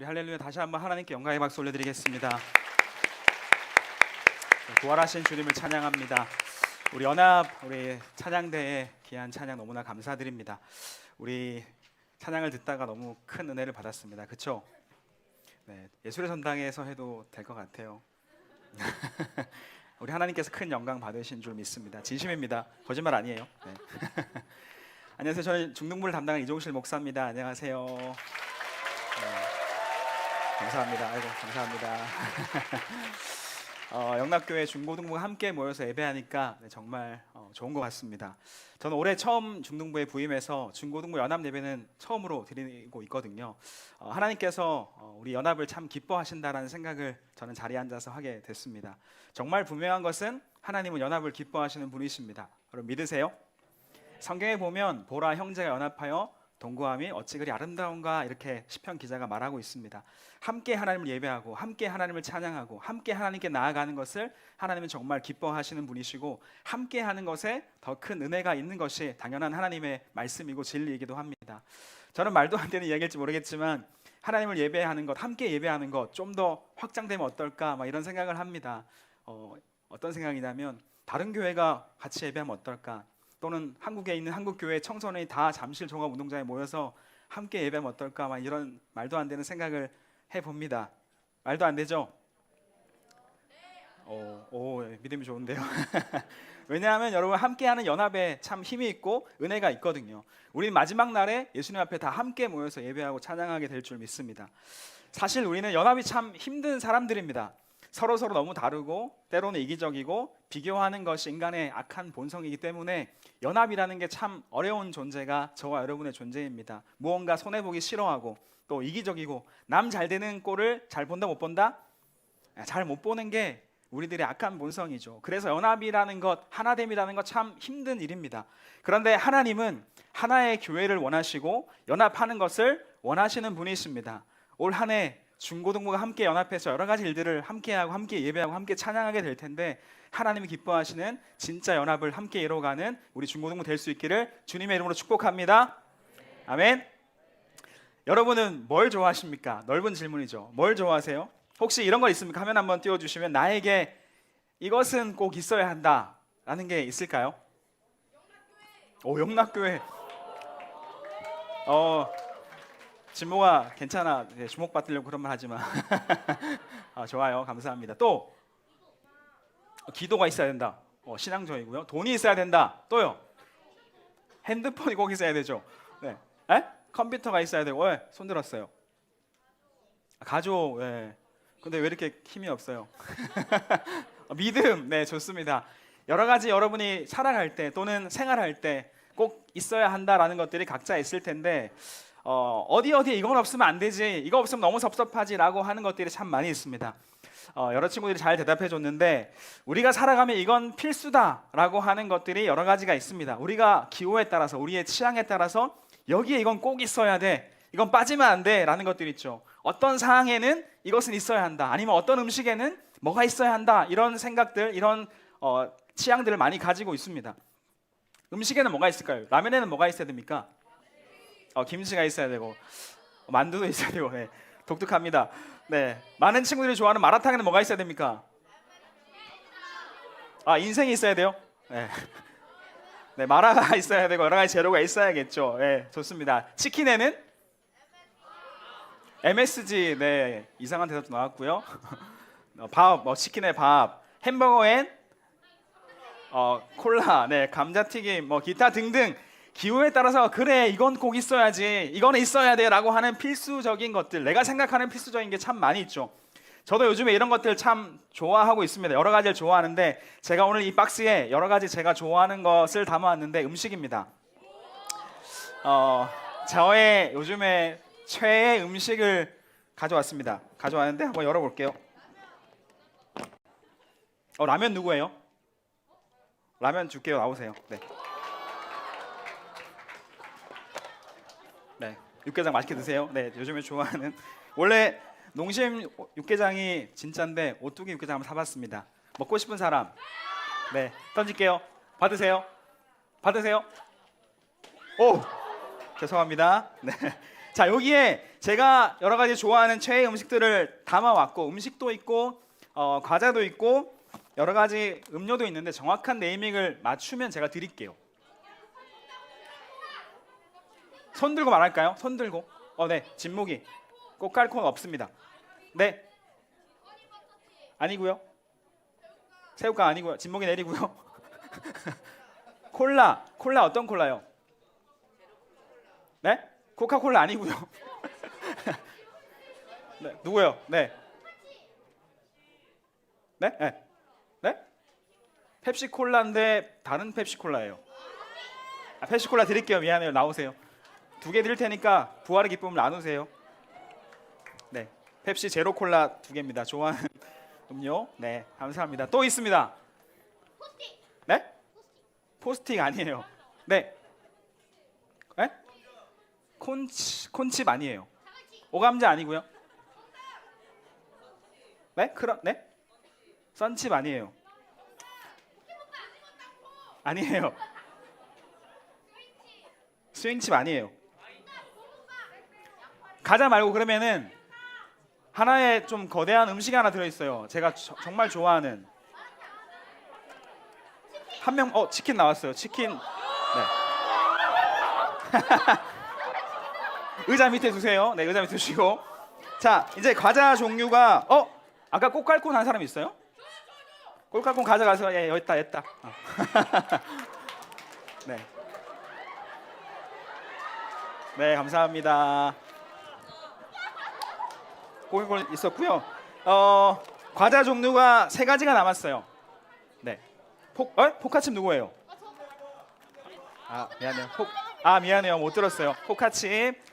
할렐루야. 다시 한번 하나님께 영광의 박수 올려드리겠습니다. 부활하신 주님을 찬양합니다. 우리 연합 우리 찬양대에 귀한 찬양 너무나 감사드립니다. 우리 찬양을 듣다가 너무 큰 은혜를 받았습니다. 그렇죠? 네, 예술의 전당에서 해도 될 것 같아요. 우리 하나님께서 큰 영광 받으신 줄 믿습니다. 진심입니다. 거짓말 아니에요. 네. 안녕하세요. 저는 중등부를 담당한 이종실 목사입니다. 안녕하세요. 감사합니다. 아이고 감사합니다. 영락교회 중고등부가 함께 모여서 예배하니까 정말 좋은 것 같습니다. 저는 올해 처음 중등부에 부임해서 중고등부 연합 예배는 처음으로 드리고 있거든요. 하나님께서 우리 연합을 참 기뻐하신다라는 생각을 저는 자리에 앉아서 하게 됐습니다. 정말 분명한 것은 하나님은 연합을 기뻐하시는 분이십니다. 여러분 믿으세요? 성경에 보면 보라 형제가 연합하여 동거함이 어찌 그리 아름다운가 이렇게 시편 기자가 말하고 있습니다. 함께 하나님을 예배하고 함께 하나님을 찬양하고 함께 하나님께 나아가는 것을 하나님은 정말 기뻐하시는 분이시고 함께 하는 것에 더 큰 은혜가 있는 것이 당연한 하나님의 말씀이고 진리이기도 합니다. 저는 말도 안 되는 이야기일지 모르겠지만 하나님을 예배하는 것, 함께 예배하는 것 좀 더 확장되면 어떨까 이런 생각을 합니다. 어떤 생각이냐면 다른 교회가 같이 예배하면 어떨까, 또는 한국에 있는 한국교회 청소년이 다 잠실 종합운동장에 모여서 함께 예배하면 어떨까 이런 말도 안 되는 생각을 해봅니다. 말도 안 되죠? 믿음이 좋은데요. 왜냐하면 여러분 함께하는 연합에 참 힘이 있고 은혜가 있거든요. 우리는 마지막 날에 예수님 앞에 다 함께 모여서 예배하고 찬양하게 될 줄 믿습니다. 사실 우리는 연합이 참 힘든 사람들입니다. 서로 너무 다르고 때로는 이기적이고 비교하는 것이 인간의 악한 본성이기 때문에 연합이라는 게 참 어려운 존재가 저와 여러분의 존재입니다. 무언가 손해보기 싫어하고 또 이기적이고 남 잘 되는 꼴을 잘 본다 못 본다? 잘 못 보는 게 우리들의 악한 본성이죠. 그래서 연합이라는 것, 하나됨이라는 것 참 힘든 일입니다. 그런데 하나님은 하나의 교회를 원하시고 연합하는 것을 원하시는 분이십니다. 올 한 해 중고등부가 함께 연합해서 여러 가지 일들을 함께하고 함께 예배하고 함께 찬양하게 될 텐데 하나님이 기뻐하시는 진짜 연합을 함께 이뤄가는 우리 중고등부 될 수 있기를 주님의 이름으로 축복합니다. 아멘. 여러분은 뭘 좋아하십니까? 넓은 질문이죠. 뭘 좋아하세요? 혹시 이런 거 있습니까? 화면 한번 띄워주시면 나에게 이것은 꼭 있어야 한다 라는 게 있을까요? 영락교회. 진모가 괜찮아. 주목받으려고 그런 말 하지마. 좋아요. 감사합니다. 또 기도가 있어야 된다. 신앙적이고요. 돈이 있어야 된다. 또요. 핸드폰이 꼭 있어야 되죠. 네. 컴퓨터가 있어야 되고. 손 들었어요. 가족. 근데 왜 이렇게 힘이 없어요? 믿음. 네, 좋습니다. 여러 가지 여러분이 살아갈 때 또는 생활할 때 꼭 있어야 한다라는 것들이 각자 있을 텐데 어디 이건 없으면 안 되지, 이거 없으면 너무 섭섭하지 라고 하는 것들이 참 많이 있습니다. 여러 친구들이 잘 대답해 줬는데 우리가 살아가면 이건 필수다 라고 하는 것들이 여러 가지가 있습니다. 우리가 기호에 따라서 우리의 취향에 따라서 여기에 이건 꼭 있어야 돼, 이건 빠지면 안 돼 라는 것들이 있죠. 어떤 상황에는 이것은 있어야 한다, 아니면 어떤 음식에는 뭐가 있어야 한다, 이런 생각들, 이런 취향들을 많이 가지고 있습니다. 음식에는 뭐가 있을까요? 라면에는 뭐가 있어야 됩니까? 김치가 있어야 되고 만두도 있어야 되고. 네, 독특합니다. 네, 많은 친구들이 좋아하는 마라탕에는 뭐가 있어야 됩니까? 인생이 있어야 돼요? 네, 마라가 있어야 되고 여러 가지 재료가 있어야겠죠. 네, 좋습니다. 치킨에는 MSG. 네, 이상한 대답도 나왔고요. 밥, 치킨에 밥. 햄버거엔 콜라, 네, 감자튀김, 기타 등등. 기호에 따라서 그래 이건 꼭 있어야지, 이거는 있어야 돼 라고 하는 필수적인 것들, 내가 생각하는 필수적인 게 참 많이 있죠. 저도 요즘에 이런 것들 참 좋아하고 있습니다. 여러 가지를 좋아하는데 제가 오늘 이 박스에 여러 가지 제가 좋아하는 것을 담아왔는데 음식입니다. 저의 요즘에 최애 음식을 가져왔는데 한번 열어볼게요. 라면 누구예요? 라면 줄게요. 나오세요. 네, 육개장 맛있게 드세요. 네, 요즘에 좋아하는, 원래 농심 육개장이 진짜인데 오뚜기 육개장 한번 사봤습니다. 먹고 싶은 사람? 네, 던질게요. 받으세요. 오, 죄송합니다. 네, 자, 여기에 제가 여러 가지 좋아하는 최애 음식들을 담아왔고, 음식도 있고 과자도 있고 여러 가지 음료도 있는데 정확한 네이밍을 맞추면 제가 드릴게요. 손 들고 말할까요? 손 들고. 네, 진목이. 꽃갈콘 없습니다. 네. 아니고요. 새우깡 아니고요. 진목이 내리고요. 콜라 어떤 콜라요? 네? 코카콜라 아니고요. 네, 누구요? 네. 네? 네? 네? 펩시콜라인데 다른 펩시콜라예요. 펩시콜라 드릴게요. 미안해요. 나오세요. 2개 드릴 테니까 부활의 기쁨을 나누세요. 네, 펩시 제로 콜라 2개입니다. 좋아하는 음료. 네, 감사합니다. 또 있습니다. 네? 포스틱 아니에요. 네? 네? 콘칩 아니에요. 오감자 아니고요. 네? 네? 썬칩 아니에요. 아니에요. 스윙칩 아니에요. 과자 말고 그러면은 하나의 좀 거대한 음식이 하나 들어있어요. 제가 정말 좋아하는. 한 명, 치킨 나왔어요. 치킨. 네. 의자 밑에 두세요. 네, 의자 밑에 두시고. 자, 이제 과자 종류가 아까 꽃갈콘 한 사람 있어요? 꽃갈콘 가져가서 여기 있다. 네. 네, 감사합니다. 꽃갈콘 있었고요. 과자 종류가 3가지가 남았어요. 네. 포카칩 누구예요? 미안해요. 미안해요. 못 들었어요. 포카칩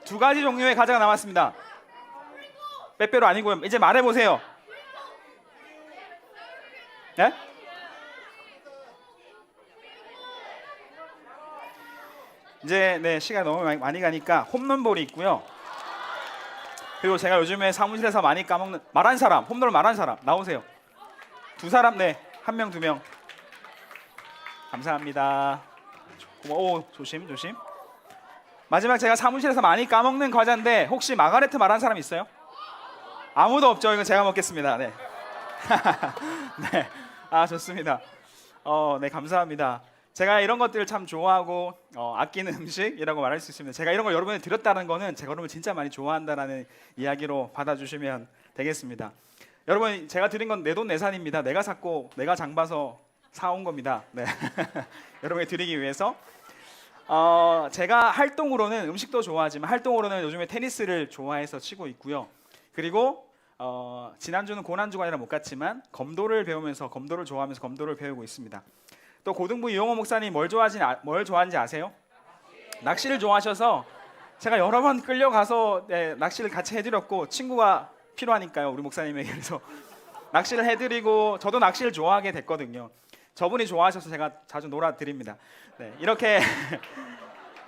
2가지 종류의 과자가 남았습니다. 빼빼로 아니고요. 이제 말해보세요. 네? 이제 네, 시간 너무 많이 가니까 홈런볼이 있고요. 그리고 제가 요즘에 사무실에서 많이 까먹는 말한 사람, 홈런 말한 사람 나오세요. 2사람, 네, 1명, 2명. 감사합니다. 조심. 마지막 제가 사무실에서 많이 까먹는 과자인데 혹시 마가레트 말한 사람 있어요? 아무도 없죠. 이거 제가 먹겠습니다. 네. 네. 좋습니다. 네, 감사합니다. 제가 이런 것들을 참 좋아하고 아끼는 음식이라고 말할 수 있습니다. 제가 이런 걸 여러분이 드렸다는 거는 제가 여러분을 진짜 많이 좋아한다라는 이야기로 받아주시면 되겠습니다. 여러분, 제가 드린 건 내돈내산입니다. 내가 샀고 내가 장 봐서 사온 겁니다. 네. 여러분에 드리기 위해서. 제가 활동으로는 음식도 좋아하지만 활동으로는 요즘에 테니스를 좋아해서 치고 있고요. 그리고 지난주는 고난주가 아니라 못 갔지만 검도를 배우면서 검도를 좋아하면서 검도를 배우고 있습니다. 또 고등부 이용호 목사님 뭘 좋아하는지 아세요? 낚시를 좋아하셔서 제가 여러 번 끌려가서 낚시를 같이 해드렸고, 친구가 필요하니까요, 우리 목사님에게. 그래서 낚시를 해드리고 저도 낚시를 좋아하게 됐거든요. 저분이 좋아하셔서 제가 자주 놀아드립니다. 네, 이렇게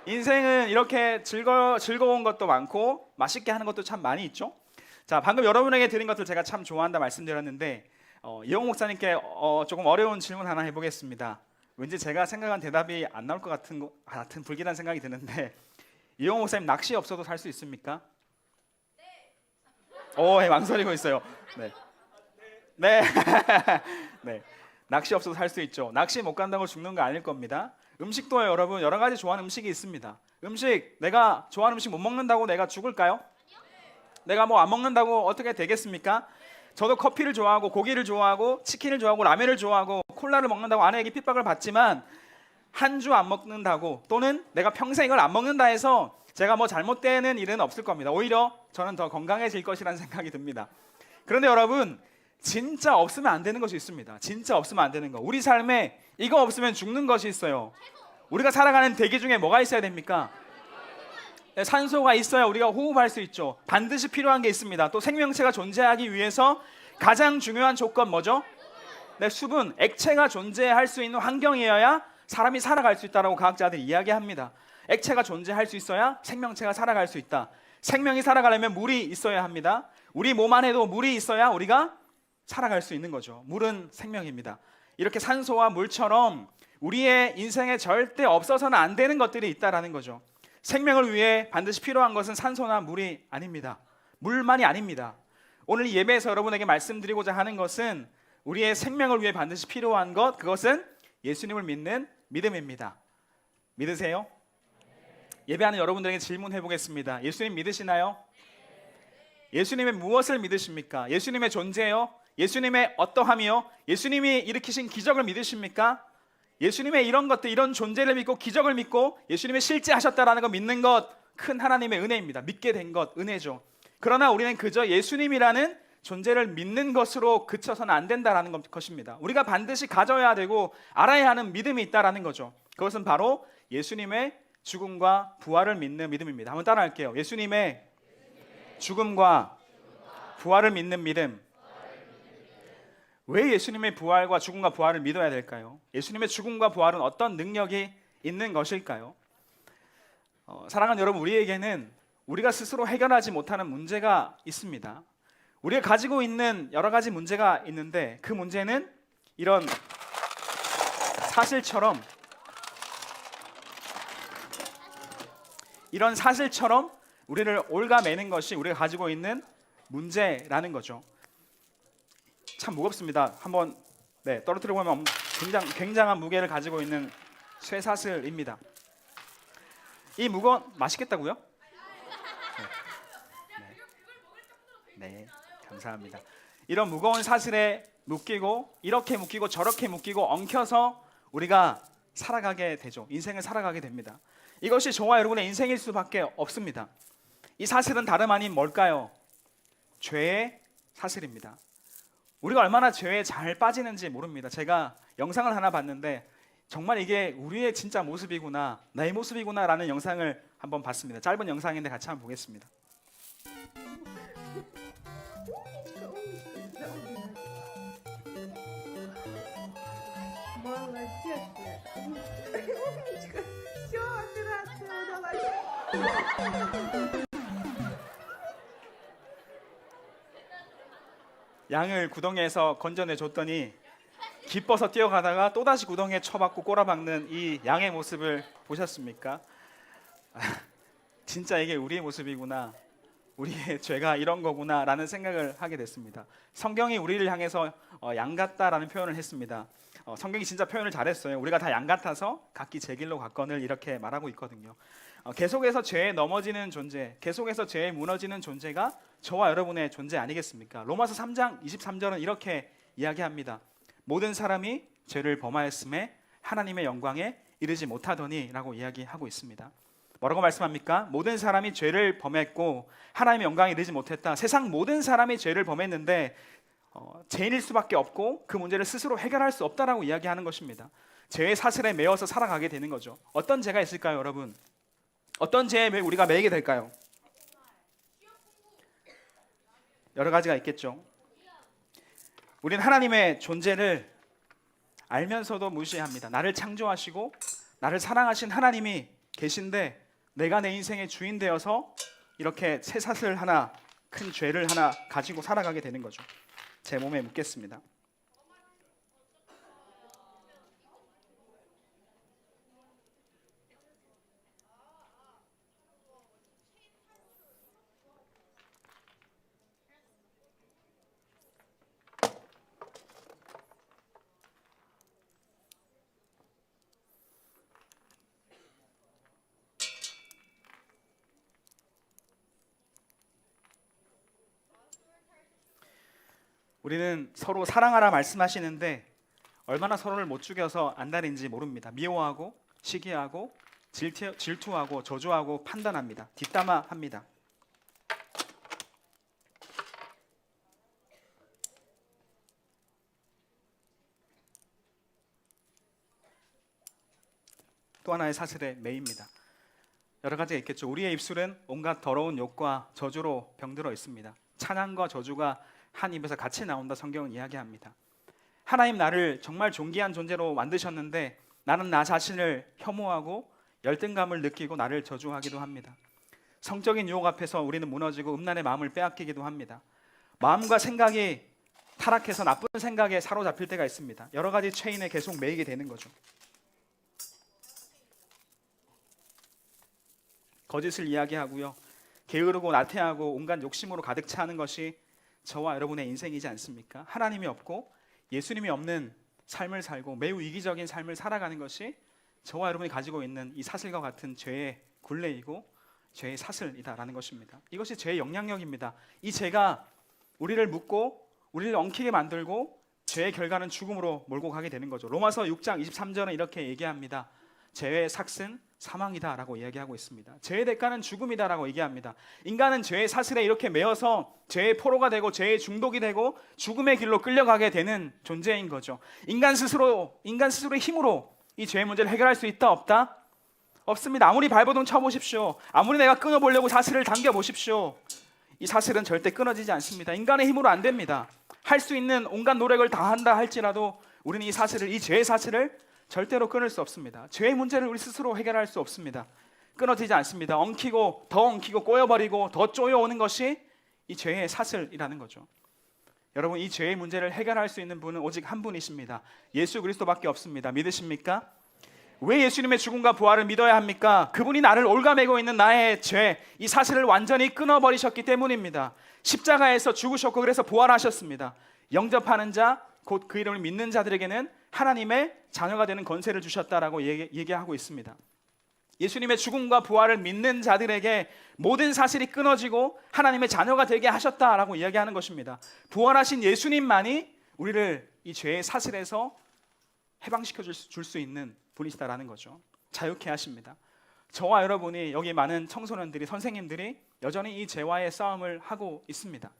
인생은 이렇게 즐거운 것도 많고 맛있게 하는 것도 참 많이 있죠. 자, 방금 여러분에게 드린 것들 제가 참 좋아한다 말씀드렸는데 이용호 목사님께 조금 어려운 질문 하나 해보겠습니다. 왠지 제가 생각한 대답이 안 나올 것 같은 불길한 생각이 드는데, 이용호 목사님 낚시 없어도 살 수 있습니까? 네. 망설이고 있어요. 네. 네. 네. 낚시 없어도 살 수 있죠. 낚시 못 간다고 죽는 거 아닐 겁니다. 음식도요, 여러분. 여러 가지 좋아하는 음식이 있습니다. 내가 좋아하는 음식 못 먹는다고 내가 죽을까요? 내가 뭐 안 먹는다고 어떻게 되겠습니까? 저도 커피를 좋아하고 고기를 좋아하고 치킨을 좋아하고 라면을 좋아하고 콜라를 먹는다고 아내에게 핍박을 받지만 한 주 안 먹는다고, 또는 내가 평생 이걸 안 먹는다 해서 제가 뭐 잘못되는 일은 없을 겁니다. 오히려 저는 더 건강해질 것이라는 생각이 듭니다. 그런데 여러분, 진짜 없으면 안 되는 것이 있습니다. 진짜 없으면 안 되는 거. 우리 삶에 이거 없으면 죽는 것이 있어요. 우리가 살아가는 대기 중에 뭐가 있어야 됩니까? 산소가 있어야 우리가 호흡할 수 있죠. 반드시 필요한 게 있습니다. 또 생명체가 존재하기 위해서 가장 중요한 조건 뭐죠? 네, 수분, 액체가 존재할 수 있는 환경이어야 사람이 살아갈 수 있다고 과학자들이 이야기합니다. 액체가 존재할 수 있어야 생명체가 살아갈 수 있다. 생명이 살아가려면 물이 있어야 합니다. 우리 몸 안에도 물이 있어야 우리가 살아갈 수 있는 거죠. 물은 생명입니다. 이렇게 산소와 물처럼 우리의 인생에 절대 없어서는 안 되는 것들이 있다라는 거죠. 생명을 위해 반드시 필요한 것은 산소나 물이 아닙니다. 물만이 아닙니다. 오늘 이 예배에서 여러분에게 말씀드리고자 하는 것은 우리의 생명을 위해 반드시 필요한 것, 그것은 예수님을 믿는 믿음입니다. 믿으세요? 예배하는 여러분들에게 질문해 보겠습니다. 예수님 믿으시나요? 예수님의 무엇을 믿으십니까? 예수님의 존재요? 예수님의 어떠함이요? 예수님이 일으키신 기적을 믿으십니까? 예수님의 이런 것들, 이런 존재를 믿고 기적을 믿고 예수님이 실제하셨다라는 걸 믿는 것, 큰 하나님의 은혜입니다. 믿게 된 것, 은혜죠. 그러나 우리는 그저 예수님이라는 존재를 믿는 것으로 그쳐서는 안 된다라는 것입니다. 우리가 반드시 가져야 되고 알아야 하는 믿음이 있다라는 거죠. 그것은 바로 예수님의 죽음과 부활을 믿는 믿음입니다. 한번 따라할게요. 예수님의 죽음과 부활을 믿는 믿음. 왜 예수님의 부활과 죽음과 부활을 믿어야 될까요? 예수님의 죽음과 부활은 어떤 능력이 있는 것일까요? 사랑하는 여러분, 우리에게는 우리가 스스로 해결하지 못하는 문제가 있습니다. 우리가 가지고 있는 여러 가지 문제가 있는데 그 문제는 이런 사실처럼 우리를 옭아매는 것이 우리가 가지고 있는 문제라는 거죠. 참 무겁습니다. 한번 떨어뜨려 보면 굉장한 무게를 가지고 있는 쇠사슬입니다. 이 무거운 맛있겠다고요? 네, 감사합니다. 이런 무거운 사슬에 묶이고 이렇게 묶이고 저렇게 묶이고 엉켜서 우리가 살아가게 되죠. 인생을 살아가게 됩니다. 이것이 저와 여러분의 인생일 수밖에 없습니다. 이 사슬은 다름 아닌 뭘까요? 죄의 사슬입니다. 우리가 얼마나 죄에 잘 빠지는지 모릅니다. 제가 영상을 하나 봤는데 정말 이게 우리의 진짜 모습이구나, 나의 모습이구나 라는 영상을 한번 봤습니다. 짧은 영상인데 같이 한번 보겠습니다. 양을 구덩이에서 건져내 줬더니 기뻐서 뛰어가다가 또다시 구덩이에 쳐박고 꼬라박는 이 양의 모습을 보셨습니까? 진짜 이게 우리의 모습이구나, 우리의 죄가 이런 거구나 라는 생각을 하게 됐습니다. 성경이 우리를 향해서 양 같다라는 표현을 했습니다. 성경이 진짜 표현을 잘했어요. 우리가 다 양 같아서 각기 제 길로 갔거늘 이렇게 말하고 있거든요. 계속해서 죄에 넘어지는 존재, 계속해서 죄에 무너지는 존재가 저와 여러분의 존재 아니겠습니까? 로마서 3장 23절은 이렇게 이야기합니다. 모든 사람이 죄를 범하였음에 하나님의 영광에 이르지 못하더니 라고 이야기하고 있습니다. 뭐라고 말씀합니까? 모든 사람이 죄를 범했고 하나님의 영광에 이르지 못했다. 세상 모든 사람이 죄를 범했는데 죄인일 수밖에 없고 그 문제를 스스로 해결할 수 없다라고 이야기하는 것입니다. 죄의 사슬에 매여서 살아가게 되는 거죠. 어떤 죄가 있을까요, 여러분? 어떤 죄에 우리가 매이게 될까요? 여러 가지가 있겠죠. 우리는 하나님의 존재를 알면서도 무시합니다. 나를 창조하시고 나를 사랑하신 하나님이 계신데 내가 내 인생의 주인 되어서 이렇게 쇠사슬 하나, 큰 죄를 하나 가지고 살아가게 되는 거죠. 제 몸에 묻겠습니다. 우리는 서로 사랑하라 말씀하시는데 얼마나 서로를 못 죽여서 안달인지 모릅니다. 미워하고 시기하고 질투하고 저주하고 판단합니다. 뒷담화합니다. 또 하나의 사슬에 매입니다. 여러 가지가 있겠죠. 우리의 입술은 온갖 더러운 욕과 저주로 병들어 있습니다. 찬양과 저주가 한 입에서 같이 나온다 성경은 이야기합니다. 하나님 나를 정말 존귀한 존재로 만드셨는데 나는 나 자신을 혐오하고 열등감을 느끼고 나를 저주하기도 합니다. 성적인 유혹 앞에서 우리는 무너지고 음란의 마음을 빼앗기기도 합니다. 마음과 생각이 타락해서 나쁜 생각에 사로잡힐 때가 있습니다. 여러 가지 체인에 계속 매이게 되는 거죠. 거짓을 이야기하고요, 게으르고 나태하고 온갖 욕심으로 가득 차는 것이 저와 여러분의 인생이지 않습니까? 하나님이 없고 예수님이 없는 삶을 살고 매우 이기적인 삶을 살아가는 것이 저와 여러분이 가지고 있는 이 사슬과 같은 죄의 굴레이고 죄의 사슬이다라는 것입니다. 이것이 죄의 영향력입니다. 이 죄가 우리를 묶고 우리를 엉키게 만들고 죄의 결과는 죽음으로 몰고 가게 되는 거죠. 로마서 6장 23절은 이렇게 얘기합니다. 죄의 삭은 사망이다라고 이야기하고 있습니다. 죄의 대가는 죽음이다라고 얘기합니다. 인간은 죄의 사슬에 이렇게 매여서 죄의 포로가 되고 죄의 중독이 되고 죽음의 길로 끌려가게 되는 존재인 거죠. 인간 스스로의 힘으로 이 죄의 문제를 해결할 수 있다 없다? 없습니다. 아무리 발버둥 쳐보십시오. 아무리 내가 끊어보려고 사슬을 당겨보십시오. 이 사슬은 절대 끊어지지 않습니다. 인간의 힘으로 안 됩니다. 할 수 있는 온갖 노력을 다 한다 할지라도 우리는 이 죄의 사슬을 절대로 끊을 수 없습니다. 죄의 문제를 우리 스스로 해결할 수 없습니다. 끊어지지 않습니다. 엉키고 더 엉키고 꼬여버리고 더 쪼여오는 것이 이 죄의 사슬이라는 거죠. 여러분, 이 죄의 문제를 해결할 수 있는 분은 오직 한 분이십니다. 예수 그리스도밖에 없습니다. 믿으십니까? 왜 예수님의 죽음과 부활을 믿어야 합니까? 그분이 나를 올가매고 있는 나의 죄, 이 사슬을 완전히 끊어버리셨기 때문입니다. 십자가에서 죽으셨고 그래서 부활하셨습니다. 영접하는 자, 곧 그 이름을 믿는 자들에게는 하나님의 자녀가 되는 권세를 주셨다라고 얘기하고 있습니다. 예수님의 죽음과 부활을 믿는 자들에게 모든 사슬이 끊어지고 하나님의 자녀가 되게 하셨다라고 이야기하는 것입니다. 부활하신 예수님만이 우리를 이 죄의 사슬에서 해방시켜 줄 수 있는 분이시다라는 거죠. 자유케 하십니다. 저와 여러분이, 여기 많은 청소년들이, 선생님들이 여전히 이 죄와의 싸움을 하고 있습니다.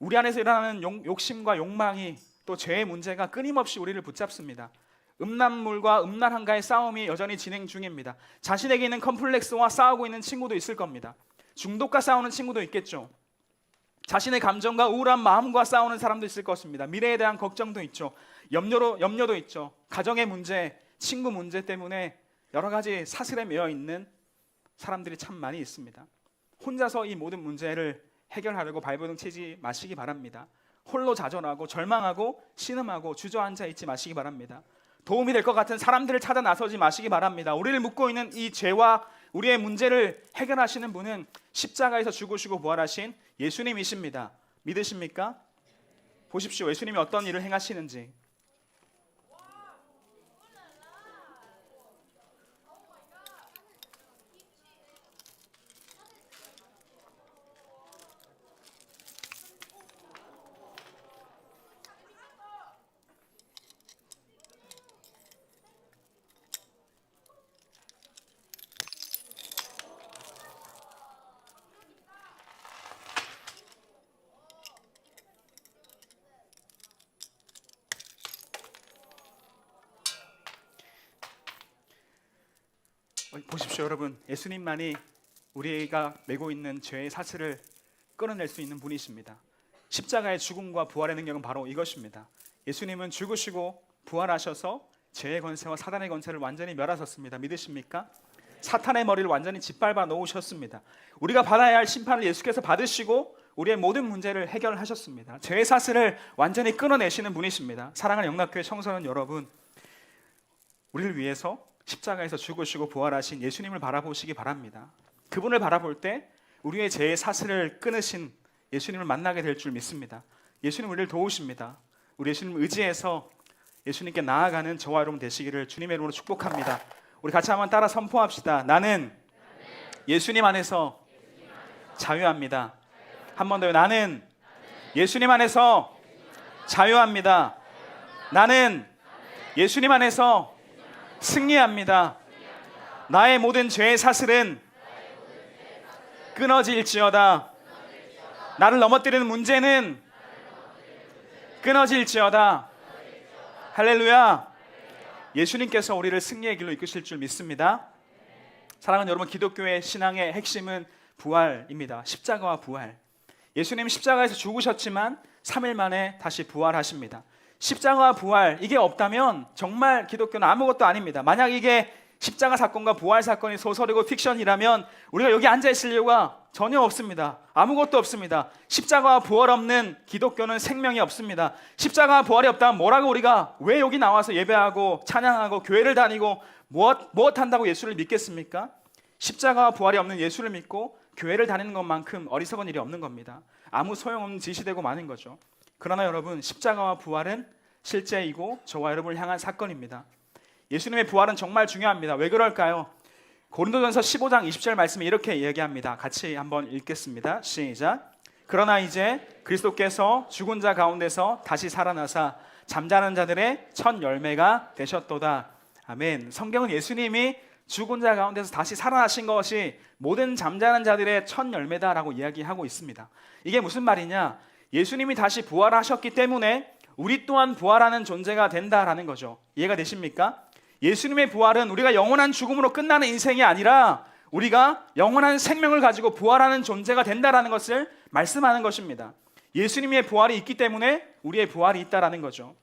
우리 안에서 일어나는 욕심과 욕망이, 또 죄의 문제가 끊임없이 우리를 붙잡습니다. 음란물과 음란한가의 싸움이 여전히 진행 중입니다. 자신에게 있는 컴플렉스와 싸우고 있는 친구도 있을 겁니다. 중독과 싸우는 친구도 있겠죠. 자신의 감정과 우울한 마음과 싸우는 사람도 있을 것입니다. 미래에 대한 걱정도 있죠. 염려도 있죠. 가정의 문제, 친구 문제 때문에 여러 가지 사슬에 매여 있는 사람들이 참 많이 있습니다. 혼자서 이 모든 문제를 해결하려고 발버둥 치지 마시기 바랍니다. 홀로 자전하고 절망하고 신음하고 주저앉아 있지 마시기 바랍니다. 도움이 될 것 같은 사람들을 찾아 나서지 마시기 바랍니다. 우리를 묶고 있는 이 죄와 우리의 문제를 해결하시는 분은 십자가에서 죽으시고 부활하신 예수님이십니다. 믿으십니까? 보십시오. 예수님이 어떤 일을 행하시는지. 보십시오, 여러분. 예수님만이 우리가 메고 있는 죄의 사슬을 끊어낼 수 있는 분이십니다. 십자가의 죽음과 부활의 능력은 바로 이것입니다. 예수님은 죽으시고 부활하셔서 죄의 권세와 사단의 권세를 완전히 멸하셨습니다. 믿으십니까? 사탄의 머리를 완전히 짓밟아 놓으셨습니다. 우리가 받아야 할 심판을 예수께서 받으시고 우리의 모든 문제를 해결하셨습니다. 죄의 사슬을 완전히 끊어내시는 분이십니다. 사랑하는 영락교회 청소년 여러분, 우리를 위해서 십자가에서 죽으시고 부활하신 예수님을 바라보시기 바랍니다. 그분을 바라볼 때 우리의 죄의 사슬을 끊으신 예수님을 만나게 될 줄 믿습니다. 예수님 우리를 도우십니다. 우리 예수님을 의지해서 예수님께 나아가는 저와 여러분 되시기를 주님의 이름으로 축복합니다. 우리 같이 한번 따라 선포합시다. 나는 예수님 안에서 자유합니다. 한 번 더요. 나는 예수님 안에서 자유합니다. 나는 예수님 안에서 승리합니다. 나의 모든 죄의 사슬은 끊어질지어다. 나를 넘어뜨리는 문제는 끊어질지어다. 할렐루야. 예수님께서 우리를 승리의 길로 이끄실 줄 믿습니다. 사랑하는 여러분, 기독교의 신앙의 핵심은 부활입니다. 십자가와 부활. 예수님 십자가에서 죽으셨지만 3일 만에 다시 부활하십니다. 십자가와 부활, 이게 없다면 정말 기독교는 아무것도 아닙니다. 만약 이게 십자가 사건과 부활 사건이 소설이고 픽션이라면 우리가 여기 앉아있을 이유가 전혀 없습니다. 아무것도 없습니다. 십자가와 부활 없는 기독교는 생명이 없습니다. 십자가와 부활이 없다면 뭐라고, 우리가 왜 여기 나와서 예배하고 찬양하고 교회를 다니고 무엇 한다고 예수를 믿겠습니까? 십자가와 부활이 없는 예수를 믿고 교회를 다니는 것만큼 어리석은 일이 없는 겁니다. 아무 소용없는 짓이 되고 마는 거죠. 그러나 여러분, 십자가와 부활은 실제이고 저와 여러분을 향한 사건입니다. 예수님의 부활은 정말 중요합니다. 왜 그럴까요? 고린도전서 15장 20절 말씀에 이렇게 이야기합니다. 같이 한번 읽겠습니다. 시작. 그러나 이제 그리스도께서 죽은 자 가운데서 다시 살아나사 잠자는 자들의 첫 열매가 되셨도다. 아멘. 성경은 예수님이 죽은 자 가운데서 다시 살아나신 것이 모든 잠자는 자들의 첫 열매다라고 이야기하고 있습니다. 이게 무슨 말이냐? 예수님이 다시 부활하셨기 때문에 우리 또한 부활하는 존재가 된다라는 거죠. 이해가 되십니까? 예수님의 부활은 우리가 영원한 죽음으로 끝나는 인생이 아니라 우리가 영원한 생명을 가지고 부활하는 존재가 된다라는 것을 말씀하는 것입니다. 예수님의 부활이 있기 때문에 우리의 부활이 있다라는 거죠.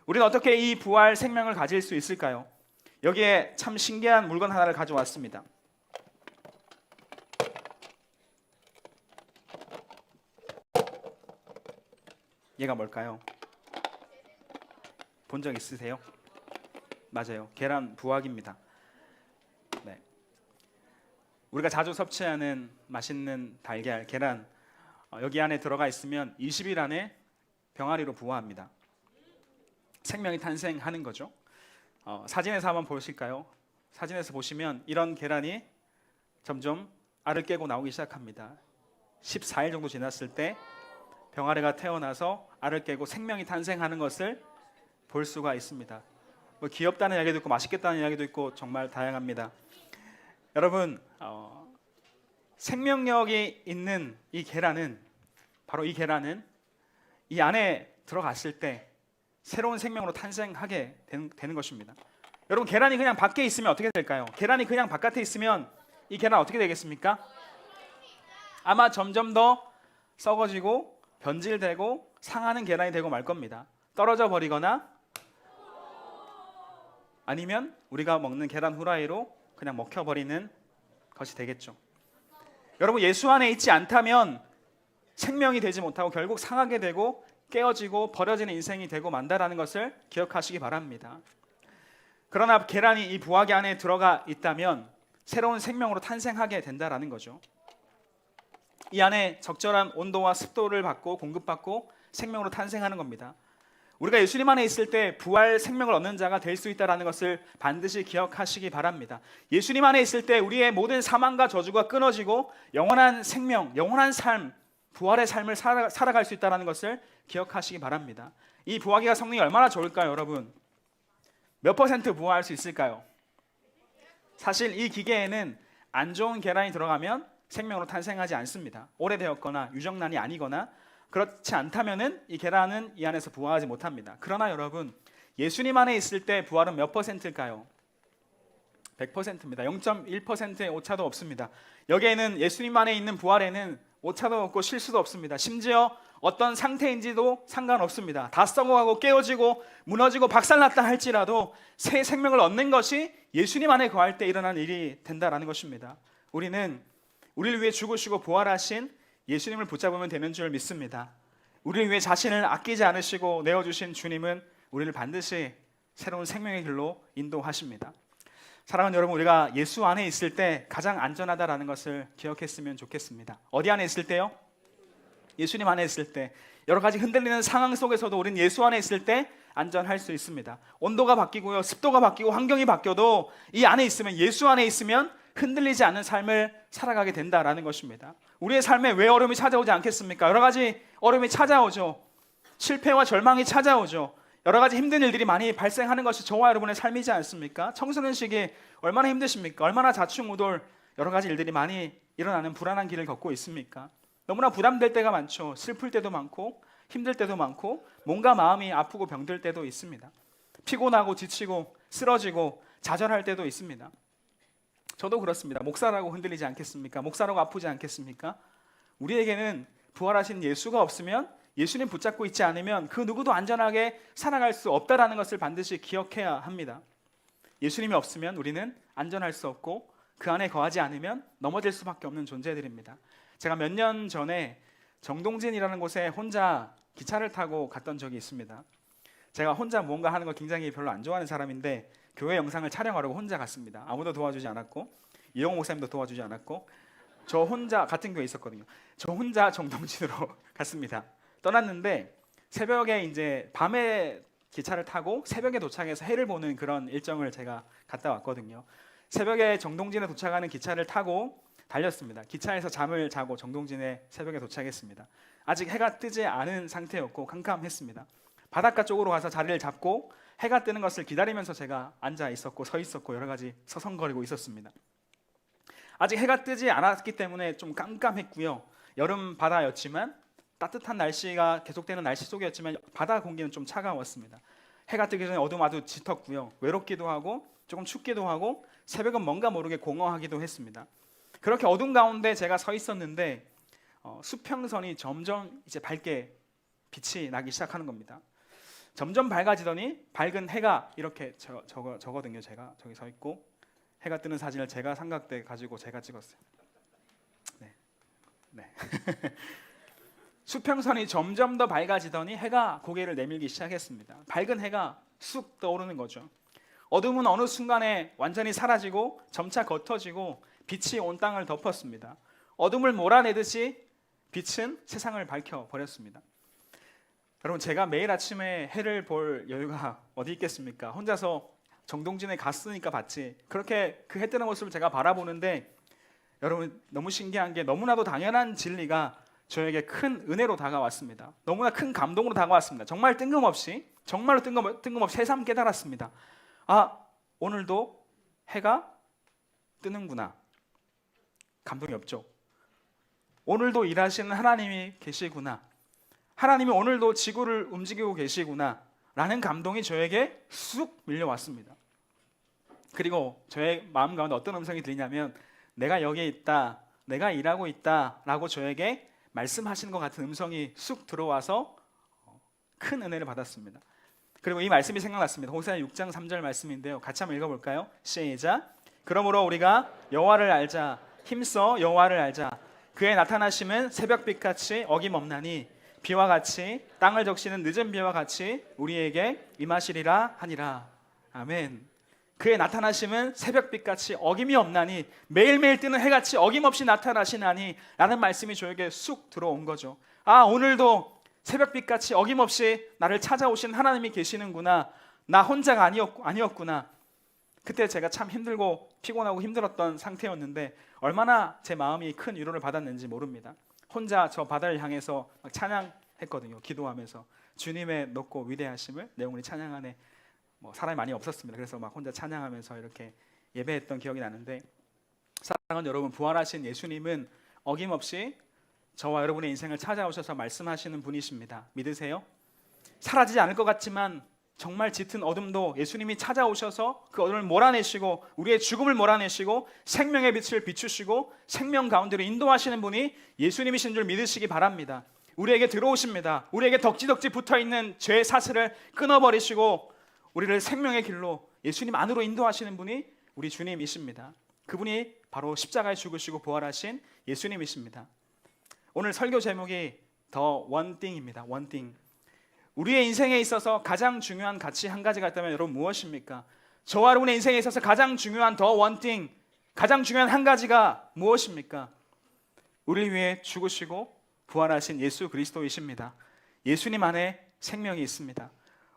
우리는 어떻게 이 부활 생명을 가질 수 있을까요? 여기에 참 신기한 물건 하나를 가져왔습니다. 얘가 뭘까요? 본 적 있으세요? 맞아요. 계란 부화기입니다. 네. 우리가 자주 섭취하는 맛있는 달걀, 계란, 여기 안에 들어가 있으면 20일 안에 병아리로 부화합니다. 생명이 탄생하는 거죠. 사진에서 한번 보실까요? 사진에서 보시면 이런 계란이 점점 알을 깨고 나오기 시작합니다. 14일 정도 지났을 때 병아리가 태어나서 알을 깨고 생명이 탄생하는 것을 볼 수가 있습니다. 뭐 귀엽다는 이야기도 있고 맛있겠다는 이야기도 있고 정말 다양합니다. 여러분, 생명력이 있는 이 계란은, 바로 이 계란은 이 안에 들어갔을 때 새로운 생명으로 탄생하게 되는 것입니다. 여러분, 계란이 그냥 밖에 있으면 어떻게 될까요? 계란이 그냥 바깥에 있으면 이 계란 어떻게 되겠습니까? 아마 점점 더 썩어지고 변질되고 상하는 계란이 되고 말 겁니다. 떨어져 버리거나 아니면 우리가 먹는 계란 후라이로 그냥 먹혀버리는 것이 되겠죠. 여러분, 예수 안에 있지 않다면 생명이 되지 못하고 결국 상하게 되고 깨어지고 버려지는 인생이 되고 만다라는 것을 기억하시기 바랍니다. 그러나 계란이 이 부화기 안에 들어가 있다면 새로운 생명으로 탄생하게 된다라는 거죠. 이 안에 적절한 온도와 습도를 받고 공급받고 생명으로 탄생하는 겁니다. 우리가 예수님 안에 있을 때 부활 생명을 얻는 자가 될 수 있다는 것을 반드시 기억하시기 바랍니다. 예수님 안에 있을 때 우리의 모든 사망과 저주가 끊어지고 영원한 생명, 영원한 삶, 부활의 삶을 살아갈 수 있다는 것을 기억하시기 바랍니다. 이 부화기가 성능이 얼마나 좋을까요, 여러분? 몇 퍼센트 부화할 수 있을까요? 사실 이 기계에는 안 좋은 계란이 들어가면 생명으로 탄생하지 않습니다. 오래되었거나 유정란이 아니거나 그렇지 않다면은 이 계란은 이 안에서 부화하지 못합니다. 그러나 여러분, 예수님 안에 있을 때 부활은 몇 퍼센트일까요? 100%입니다. 0.1%의 오차도 없습니다. 여기에는 예수님 안에 있는 부활에는 오차도 없고 실수도 없습니다. 심지어 어떤 상태인지도 상관없습니다. 다 썩어가고 깨어지고 무너지고 박살났다 할지라도 새 생명을 얻는 것이 예수님 안에 거할 때 일어난 일이 된다라는 것입니다. 우리는 우리를 위해 죽으시고 부활하신 예수님을 붙잡으면 되는 줄 믿습니다. 우리를 위해 자신을 아끼지 않으시고 내어주신 주님은 우리를 반드시 새로운 생명의 길로 인도하십니다. 사랑하는 여러분, 우리가 예수 안에 있을 때 가장 안전하다라는 것을 기억했으면 좋겠습니다. 어디 안에 있을 때요? 예수님 안에 있을 때. 여러 가지 흔들리는 상황 속에서도 우리는 예수 안에 있을 때 안전할 수 있습니다. 온도가 바뀌고요, 습도가 바뀌고 환경이 바뀌어도 이 안에 있으면, 예수 안에 있으면 흔들리지 않는 삶을 살아가게 된다라는 것입니다. 우리의 삶에 왜 어려움이 찾아오지 않겠습니까? 여러 가지 어려움이 찾아오죠. 실패와 절망이 찾아오죠. 여러 가지 힘든 일들이 많이 발생하는 것이 저와 여러분의 삶이지 않습니까? 청소년 시기 얼마나 힘드십니까? 얼마나 자충우돌 여러 가지 일들이 많이 일어나는 불안한 길을 걷고 있습니까? 너무나 부담될 때가 많죠. 슬플 때도 많고 힘들 때도 많고 뭔가 마음이 아프고 병들 때도 있습니다. 피곤하고 지치고 쓰러지고 좌절할 때도 있습니다. 저도 그렇습니다. 목사라고 흔들리지 않겠습니까? 목사라고 아프지 않겠습니까? 우리에게는 부활하신 예수가 없으면, 예수님 붙잡고 있지 않으면 그 누구도 안전하게 살아갈 수 없다는 것을 반드시 기억해야 합니다. 예수님이 없으면 우리는 안전할 수 없고 그 안에 거하지 않으면 넘어질 수밖에 없는 존재들입니다. 제가 몇 년 전에 정동진이라는 곳에 혼자 기차를 타고 갔던 적이 있습니다. 제가 혼자 무언가 하는 거 굉장히 별로 안 좋아하는 사람인데 교회 영상을 촬영하려고 혼자 갔습니다. 아무도 도와주지 않았고 이용 목사님도 도와주지 않았고 저 혼자 같은 교회에 있었거든요. 저 혼자 정동진으로 갔습니다. 떠났는데 새벽에 이제 밤에 기차를 타고 새벽에 도착해서 해를 보는 그런 일정을 제가 갔다 왔거든요. 새벽에 정동진에 도착하는 기차를 타고 달렸습니다. 기차에서 잠을 자고 정동진에 새벽에 도착했습니다. 아직 해가 뜨지 않은 상태였고 캄캄했습니다. 바닷가 쪽으로 가서 자리를 잡고 해가 뜨는 것을 기다리면서 제가 앉아 있었고 서 있었고 여러 가지 서성거리고 있었습니다. 아직 해가 뜨지 않았기 때문에 좀 깜깜했고요. 여름 바다였지만 따뜻한 날씨가 계속되는 날씨 속이었지만 바다 공기는 좀 차가웠습니다. 해가 뜨기 전에 어둠아두 짙었고요. 외롭기도 하고 조금 춥기도 하고 새벽은 뭔가 모르게 공허하기도 했습니다. 그렇게 어둠 가운데 제가 서 있었는데 수평선이 점점 이제 밝게 빛이 나기 시작하는 겁니다. 점점 밝아지더니 밝은 해가 이렇게 저거든요. 제가 저기 서 있고 해가 뜨는 사진을 제가 삼각대 가지고 제가 찍었어요. 네. 수평선이 점점 더 밝아지더니 해가 고개를 내밀기 시작했습니다. 밝은 해가 쑥 떠오르는 거죠. 어둠은 어느 순간에 완전히 사라지고 점차 겉어지고 빛이 온 땅을 덮었습니다. 어둠을 몰아내듯이 빛은 세상을 밝혀버렸습니다. 여러분, 제가 매일 아침에 해를 볼 여유가 어디 있겠습니까? 혼자서 정동진에 갔으니까 봤지. 그렇게 그 해 뜨는 모습을 제가 바라보는데 여러분, 너무 신기한 게 너무나도 당연한 진리가 저에게 큰 은혜로 다가왔습니다. 너무나 큰 감동으로 다가왔습니다. 정말 정말로 뜬금없이 새삼 깨달았습니다. 아, 오늘도 해가 뜨는구나. 감동이 없죠. 오늘도 일하시는 하나님이 계시구나. 하나님이 오늘도 지구를 움직이고 계시구나 라는 감동이 저에게 쑥 밀려왔습니다. 그리고 저의 마음 가운데 어떤 음성이 들리냐면 내가 여기에 있다, 내가 일하고 있다 라고 저에게 말씀하시는 것 같은 음성이 쑥 들어와서 큰 은혜를 받았습니다. 그리고 이 말씀이 생각났습니다. 호세아 6장 3절 말씀인데요. 같이 한번 읽어볼까요? 시작. 그러므로 우리가 여호와를 알자, 힘써 여호와를 알자. 그의 나타나심은 새벽빛같이 어김없나니 비와 같이 땅을 적시는 늦은 비와 같이 우리에게 임하시리라 하니라. 아멘. 그의 나타나심은 새벽빛같이 어김이 없나니 매일매일 뜨는 해같이 어김없이 나타나시나니 라는 말씀이 저에게 쑥 들어온 거죠. 아, 오늘도 새벽빛같이 어김없이 나를 찾아오신 하나님이 계시는구나. 나 혼자가 아니었구나. 그때 제가 참 힘들고 피곤하고 힘들었던 상태였는데 얼마나 제 마음이 큰 위로를 받았는지 모릅니다. 혼자 저 바다를 향해서 막 찬양했거든요. 기도하면서 주님의 높고 위대하심을 내 영혼이 찬양하네. 사람이 많이 없었습니다. 그래서 막 혼자 찬양하면서 이렇게 예배했던 기억이 나는데, 사랑하는 여러분, 부활하신 예수님은 어김없이 저와 여러분의 인생을 찾아오셔서 말씀하시는 분이십니다. 믿으세요? 사라지지 않을 것 같지만 정말 짙은 어둠도 예수님이 찾아오셔서 그 어둠을 몰아내시고 우리의 죽음을 몰아내시고 생명의 빛을 비추시고 생명 가운데로 인도하시는 분이 예수님이신 줄 믿으시기 바랍니다. 우리에게 들어오십니다. 우리에게 덕지덕지 붙어있는 죄의 사슬을 끊어버리시고 우리를 생명의 길로 예수님 안으로 인도하시는 분이 우리 주님이십니다. 그분이 바로 십자가에 죽으시고 부활하신 예수님이십니다. 오늘 설교 제목이 The One Thing입니다. One Thing. 우리의 인생에 있어서 가장 중요한 가치 한 가지가 있다면 여러분 무엇입니까? 저와 여러분의 인생에 있어서 가장 중요한 The One Thing, 가장 중요한 한 가지가 무엇입니까? 우리를 위해 죽으시고 부활하신 예수 그리스도이십니다. 예수님 안에 생명이 있습니다.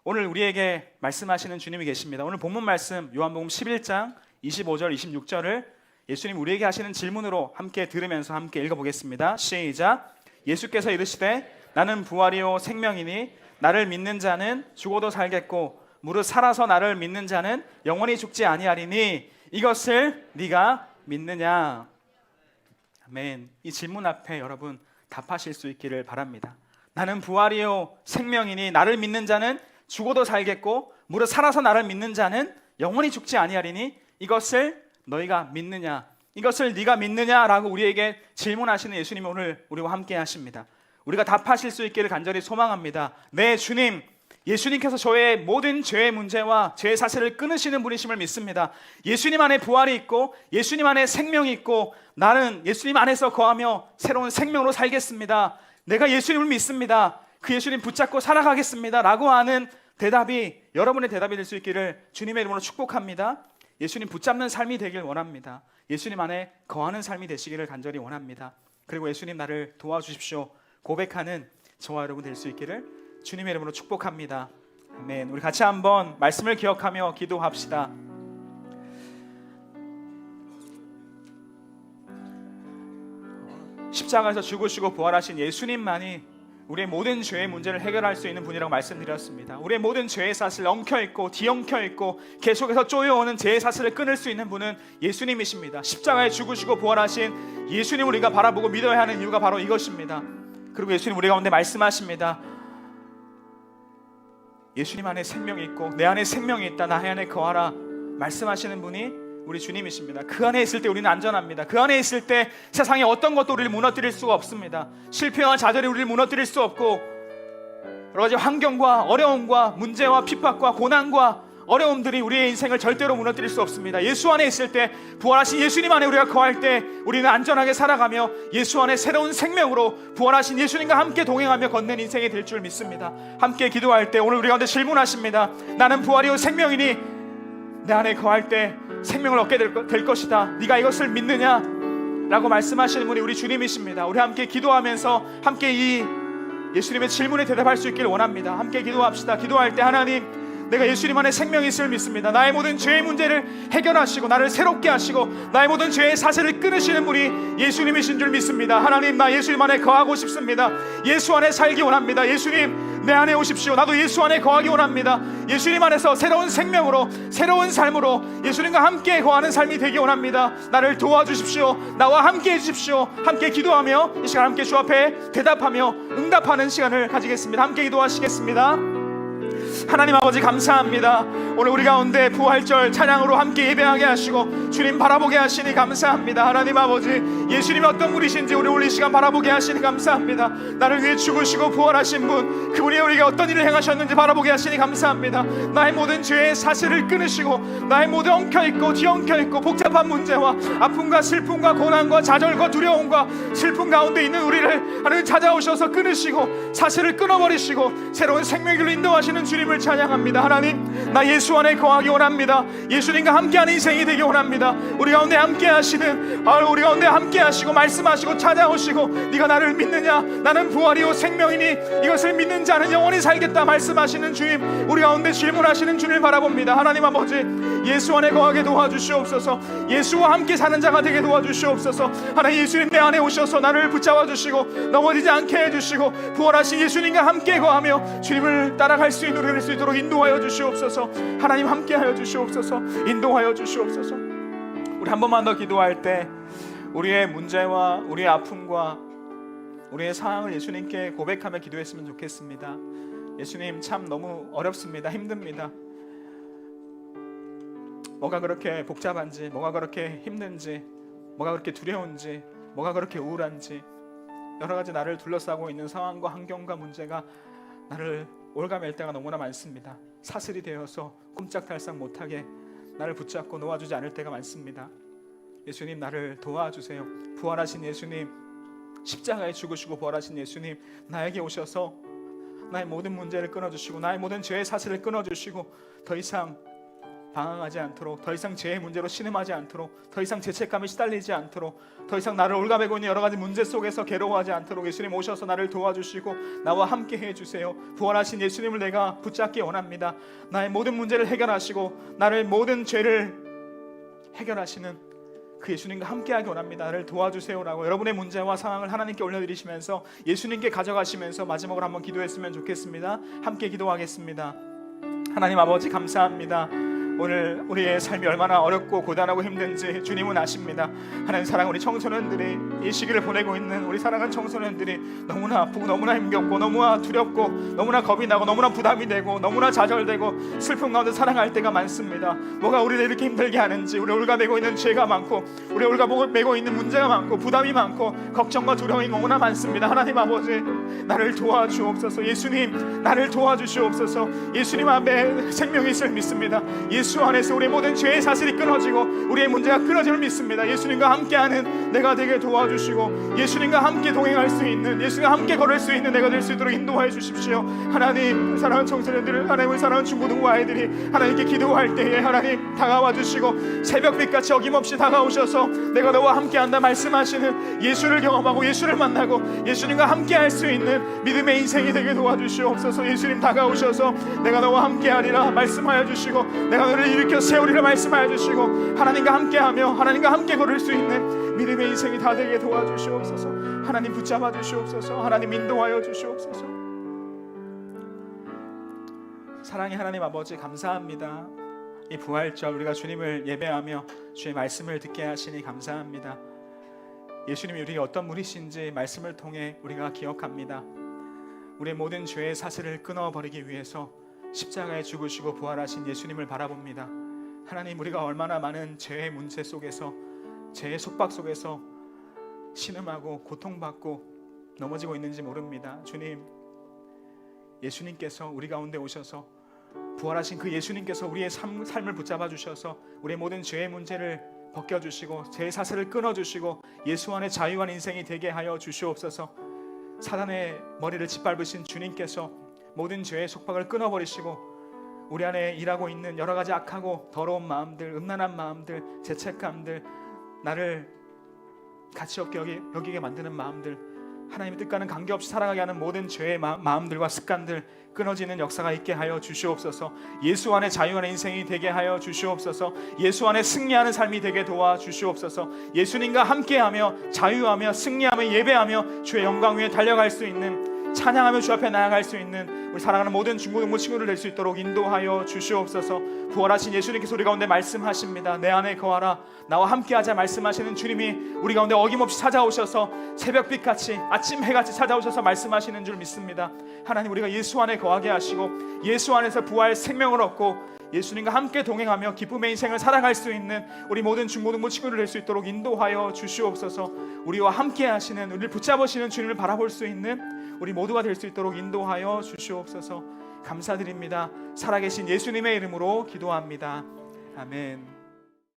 오늘 우리에게 말씀하시는 주님이 계십니다. 오늘 본문 말씀 요한복음 11장 25절 26절을 예수님 우리에게 하시는 질문으로 함께 들으면서 함께 읽어보겠습니다. 시작. 예수께서 이르시되 나는 부활이요 생명이니 나를 믿는 자는 죽어도 살겠고 무릇 살아서 나를 믿는 자는 영원히 죽지 아니하리니 이것을 네가 믿느냐. 아멘. 이 질문 앞에 여러분 답하실 수 있기를 바랍니다. 나는 부활이요 생명이니 나를 믿는 자는 죽어도 살겠고 무릇 살아서 나를 믿는 자는 영원히 죽지 아니하리니 이것을 너희가 믿느냐, 이것을 네가 믿느냐라고 우리에게 질문하시는 예수님이 오늘 우리와 함께 하십니다. 우리가 답하실 수 있기를 간절히 소망합니다. 네, 주님, 예수님께서 저의 모든 죄의 문제와 죄의 사슬을 끊으시는 분이심을 믿습니다. 예수님 안에 부활이 있고 예수님 안에 생명이 있고 나는 예수님 안에서 거하며 새로운 생명으로 살겠습니다. 내가 예수님을 믿습니다. 그 예수님 붙잡고 살아가겠습니다 라고 하는 대답이 여러분의 대답이 될 수 있기를 주님의 이름으로 축복합니다. 예수님 붙잡는 삶이 되길 원합니다. 예수님 안에 거하는 삶이 되시기를 간절히 원합니다. 그리고 예수님 나를 도와주십시오 고백하는 저와 여러분 될 수 있기를 주님의 이름으로 축복합니다. 아멘. 우리 같이 한번 말씀을 기억하며 기도합시다. 십자가에서 죽으시고 부활하신 예수님만이 우리의 모든 죄의 문제를 해결할 수 있는 분이라고 말씀드렸습니다. 우리의 모든 죄의 사슬 엉켜있고 뒤엉켜있고 계속해서 쪼여오는 죄의 사슬을 끊을 수 있는 분은 예수님이십니다. 십자가에 죽으시고 부활하신 예수님 우리가 바라보고 믿어야 하는 이유가 바로 이것입니다. 그리고 예수님 우리 가운데 말씀하십니다. 예수님 안에 생명이 있고 내 안에 생명이 있다. 나 안에 거하라 말씀하시는 분이 우리 주님이십니다. 그 안에 있을 때 우리는 안전합니다. 그 안에 있을 때 세상의 어떤 것도 우리를 무너뜨릴 수가 없습니다. 실패와 좌절이 우리를 무너뜨릴 수 없고 여러 가지 환경과 어려움과 문제와 핍박과 고난과 어려움들이 우리의 인생을 절대로 무너뜨릴 수 없습니다. 예수 안에 있을 때 부활하신 예수님 안에 우리가 거할 때 우리는 안전하게 살아가며 예수 안에 새로운 생명으로 부활하신 예수님과 함께 동행하며 걷는 인생이 될 줄 믿습니다. 함께 기도할 때 오늘 우리 가운데 질문하십니다. 나는 부활이요 생명이니 내 안에 거할 때 생명을 얻게 될 것이다. 네가 이것을 믿느냐? 라고 말씀하시는 분이 우리 주님이십니다. 우리 함께 기도하면서 함께 이 예수님의 질문에 대답할 수 있기를 원합니다. 함께 기도합시다. 기도할 때 하나님 내가 예수님 안에 생명이 있음을 믿습니다. 나의 모든 죄의 문제를 해결하시고 나를 새롭게 하시고 나의 모든 죄의 사슬을 끊으시는 분이 예수님이신 줄 믿습니다. 하나님 나 예수님 안에 거하고 싶습니다. 예수 안에 살기 원합니다. 예수님 내 안에 오십시오. 나도 예수 안에 거하기 원합니다. 예수님 안에서 새로운 생명으로 새로운 삶으로 예수님과 함께 거하는 삶이 되기 원합니다. 나를 도와주십시오. 나와 함께 해주십시오. 함께 기도하며 이 시간 함께 주 앞에 대답하며 응답하는 시간을 가지겠습니다. 함께 기도하시겠습니다. 하나님 아버지 감사합니다. 오늘 우리 가운데 부활절 찬양으로 함께 예배하게 하시고 주님 바라보게 하시니 감사합니다. 하나님 아버지 예수님이 어떤 분이신지 우리 오늘 이 시간 바라보게 하시니 감사합니다. 나를 위해 죽으시고 부활하신 분 그분이 우리에게 어떤 일을 행하셨는지 바라보게 하시니 감사합니다. 나의 모든 죄의 사슬을 끊으시고 나의 모든 엉켜있고 뒤엉켜있고 복잡한 문제와 아픔과 슬픔과 고난과 좌절과 두려움과 슬픔 가운데 있는 우리를 하나님 찾아오셔서 끊으시고 사슬을 끊어버리시고 새로운 생명길로 인도하시는 주님을 찬양합니다. 하나님 나 예수 안에 거하기 원합니다. 예수님과 함께하는 인생이 되기 원합니다. 우리 가운데 함께 하시는 우리 가운데 함께 하시고 말씀하시고 찾아오시고 네가 나를 믿느냐? 나는 부활이요 생명이니 이것을 믿는 자는 영원히 살겠다 말씀하시는 주님 우리 가운데 질문하시는 주님을 바라봅니다. 하나님 아버지 예수 안에 거하게 도와주시옵소서. 예수와 함께 사는 자가 되게 도와주시옵소서. 하나님 예수님 내 안에 오셔서 나를 붙잡아 주시고 넘어지지 않게 해주시고 부활하신 예수님과 함께 거하며 주님을 따라갈 수 있는 우리를 수 있도록 인도하여 주시옵소서. 하나님 함께하여 주시옵소서. 인도하여 주시옵소서. 우리 한 번만 더 기도할 때 우리의 문제와 우리의 아픔과 우리의 상황을 예수님께 고백하며 기도했으면 좋겠습니다. 예수님 참 너무 어렵습니다. 힘듭니다. 뭐가 그렇게 복잡한지, 뭐가 그렇게 힘든지, 뭐가 그렇게 두려운지, 뭐가 그렇게 우울한지 여러 가지 나를 둘러싸고 있는 상황과 환경과 문제가 나를 올가맬 때가 너무나 많습니다. 사슬이 되어서 꼼짝달싹 못하게 나를 붙잡고 놓아주지 않을 때가 많습니다. 예수님 나를 도와주세요. 부활하신 예수님 십자가에 죽으시고 부활하신 예수님 나에게 오셔서 나의 모든 문제를 끊어주시고 나의 모든 죄의 사슬을 끊어주시고 더 이상 방황하지 않도록 더 이상 죄의 문제로 신음하지 않도록 더 이상 죄책감에 시달리지 않도록 더 이상 나를 올가매고 있는 여러 가지 문제 속에서 괴로워하지 않도록 예수님 오셔서 나를 도와주시고 나와 함께 해주세요. 부활하신 예수님을 내가 붙잡기 원합니다. 나의 모든 문제를 해결하시고 나를 모든 죄를 해결하시는 그 예수님과 함께하기 원합니다. 나를 도와주세요라고 여러분의 문제와 상황을 하나님께 올려드리시면서 예수님께 가져가시면서 마지막으로 한번 기도했으면 좋겠습니다. 함께 기도하겠습니다. 하나님 아버지 감사합니다. 오늘 우리의 삶이 얼마나 어렵고 고단하고 힘든지 주님은 아십니다. 하나님 사랑하는 우리 청소년들이 이 시기를 보내고 있는 우리 사랑하는 청소년들이 너무나 아프고 너무나 힘겹고 너무나 두렵고 너무나 겁이 나고 너무나 부담이 되고 너무나 좌절되고 슬픔 가운데 살아갈 때가 많습니다. 뭐가 우리를 이렇게 힘들게 하는지 우리 올가매고 있는 죄가 많고 우리 올가매고 있는 문제가 많고 부담이 많고 걱정과 두려움이 너무나 많습니다. 하나님 아버지 나를 도와주옵소서. 예수님 나를 도와주시옵소서. 예수님 앞에 생명이 있을 믿습니다. 예수 안에서 우리의 모든 죄의 사슬이 끊어지고 우리의 문제가 끊어짐을 믿습니다. 예수님과 함께하는 내가 되게 도와주시고 예수님과 함께 동행할 수 있는, 예수님과 함께 걸을 수 있는 내가 될 수 있도록 인도하여 주십시오. 하나님, 사랑하는 청소년들, 하나님을 사랑하는 중고등부 아이들이 하나님께 기도할 때에 하나님 다가와 주시고 새벽빛같이 어김없이 다가오셔서 내가 너와 함께한다 말씀하시는 예수를 경험하고 예수를 만나고 예수님과 함께할 수 있는 믿음의 인생이 되게 도와주시옵소서. 예수님 다가오셔서 내가 너와 함께하리라 말씀하여 주시고 내가 너를 일으켜 세우리라 말씀하여 주시고 하나님과 함께하며 하나님과 함께 걸을 수 있는 믿음의 인생이 다 되게 도와주시옵소서. 하나님 붙잡아 주시옵소서. 하나님 인도하여 주시옵소서. 사랑의 하나님 아버지, 감사합니다. 이 부활절 우리가 주님을 예배하며 주의 말씀을 듣게 하시니 감사합니다. 예수님이 우리가 어떤 분이신지 말씀을 통해 우리가 기억합니다. 우리의 모든 죄의 사슬을 끊어버리기 위해서 십자가에 죽으시고 부활하신 예수님을 바라봅니다. 하나님, 우리가 얼마나 많은 죄의 문제 속에서, 죄의 속박 속에서 신음하고 고통받고 넘어지고 있는지 모릅니다. 주님, 예수님께서 우리 가운데 오셔서 부활하신 그 예수님께서 우리의 삶을 붙잡아 주셔서 우리의 모든 죄의 문제를 벗겨주시고 죄의 사슬을 끊어주시고 예수 안에 자유한 인생이 되게 하여 주시옵소서. 사단의 머리를 짓밟으신 주님께서 모든 죄의 속박을 끊어버리시고 우리 안에 일하고 있는 여러 가지 악하고 더러운 마음들, 음란한 마음들, 죄책감들, 나를 가치 없게 여기게 만드는 마음들, 하나님의 뜻과는 관계없이 살아가게 하는 모든 죄의 마음들과 습관들 끊어지는 역사가 있게 하여 주시옵소서. 예수 안에 자유하는 인생이 되게 하여 주시옵소서. 예수 안에 승리하는 삶이 되게 도와주시옵소서. 예수님과 함께하며 자유하며 승리하며 예배하며 주의 영광 위에 달려갈 수 있는, 찬양하며 주 앞에 나아갈 수 있는 우리 사랑하는 모든 중고등부 친구들 될 수 있도록 인도하여 주시옵소서. 부활하신 예수님께서 우리 가운데 말씀하십니다. 내 안에 거하라, 나와 함께하자 말씀하시는 주님이 우리 가운데 어김없이 찾아오셔서 새벽빛같이 아침 해같이 찾아오셔서 말씀하시는 줄 믿습니다. 하나님, 우리가 예수 안에 거하게 하시고 예수 안에서 부활 생명을 얻고 예수님과 함께 동행하며 기쁨의 인생을 살아갈 수 있는 우리 모든 중고등부 친구들 될 수 있도록 인도하여 주시옵소서. 우리와 함께 하시는, 우리를 붙잡으시는 주님을 바라볼 수 있는 우리 모두가 될 수 있도록 인도하여 주시옵소서. 감사드립니다. 살아계신 예수님의 이름으로 기도합니다. 아멘.